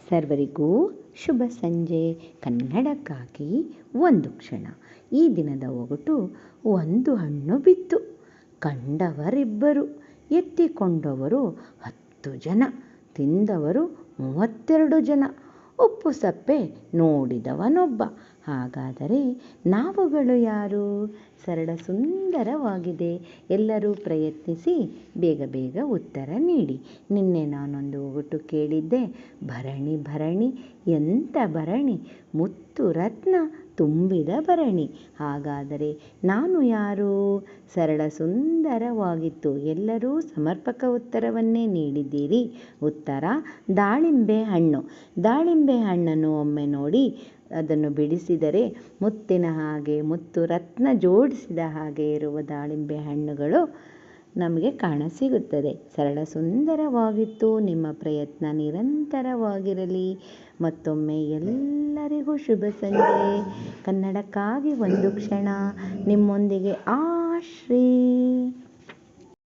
ಸರ್ವರಿಗೂ ಶುಭ ಸಂಜೆ. ಕನ್ನಡಕ್ಕಾಗಿ ಒಂದು ಕ್ಷಣ. ಈ ದಿನದ ಒಗಟು: ಒಂದು ಹಣ್ಣು ಬಿತ್ತು, ಕಂಡವರಿಬ್ಬರು, ಎತ್ತಿಕೊಂಡವರು 10 ಜನ, ತಿಂದವರು 32 ಜನ, ಉಪ್ಪು ಸಪ್ಪೆ ನೋಡಿದವನೊಬ್ಬ. ಹಾಗಾದರೆ ನಾವುಗಳು ಯಾರು? ಸರಳ ಸುಂದರವಾಗಿದೆ. ಎಲ್ಲರೂ ಪ್ರಯತ್ನಿಸಿ ಬೇಗ ಬೇಗ ಉತ್ತರ ನೀಡಿ. ನಿನ್ನೆ ನಾನೊಂದು ಒಗಟು ಕೇಳಿದ್ದೆ. ಭರಣಿ ಭರಣಿ ಎಂಥ ಭರಣಿ, ಮುತ್ತು ರತ್ನ ತುಂಬಿದ ಭರಣಿ. ಹಾಗಾದರೆ ನಾನು ಯಾರು? ಸರಳ ಸುಂದರವಾಗಿತ್ತು. ಎಲ್ಲರೂ ಸಮರ್ಪಕ ಉತ್ತರವನ್ನೇ ನೀಡಿದ್ದೀರಿ. ಉತ್ತರ ದಾಳಿಂಬೆ ಹಣ್ಣು. ದಾಳಿಂಬೆ ಹಣ್ಣನ್ನು ಒಮ್ಮೆ ನೋಡಿ. ಅದನ್ನು ಬಿಡಿಸಿದರೆ ಮುತ್ತಿನ ಹಾಗೆ, ಮುತ್ತು ರತ್ನ ಜೋಡಿಸಿದ ಹಾಗೆ ಇರುವ ದಾಳಿಂಬೆ ಹಣ್ಣುಗಳು ನಮಗೆ ಕಾಣಸಿಗುತ್ತದೆ. ಸರಳ ಸುಂದರವಾಗಿತ್ತು. ನಿಮ್ಮ ಪ್ರಯತ್ನ ನಿರಂತರವಾಗಿರಲಿ. ಮತ್ತೊಮ್ಮೆ ಎಲ್ಲರಿಗೂ ಶುಭ ಸಂಜೆ. ಕನ್ನಡಕ್ಕಾಗಿ ಒಂದು ಕ್ಷಣ. ನಿಮ್ಮೊಂದಿಗೆ ಆಶ್ರೀ.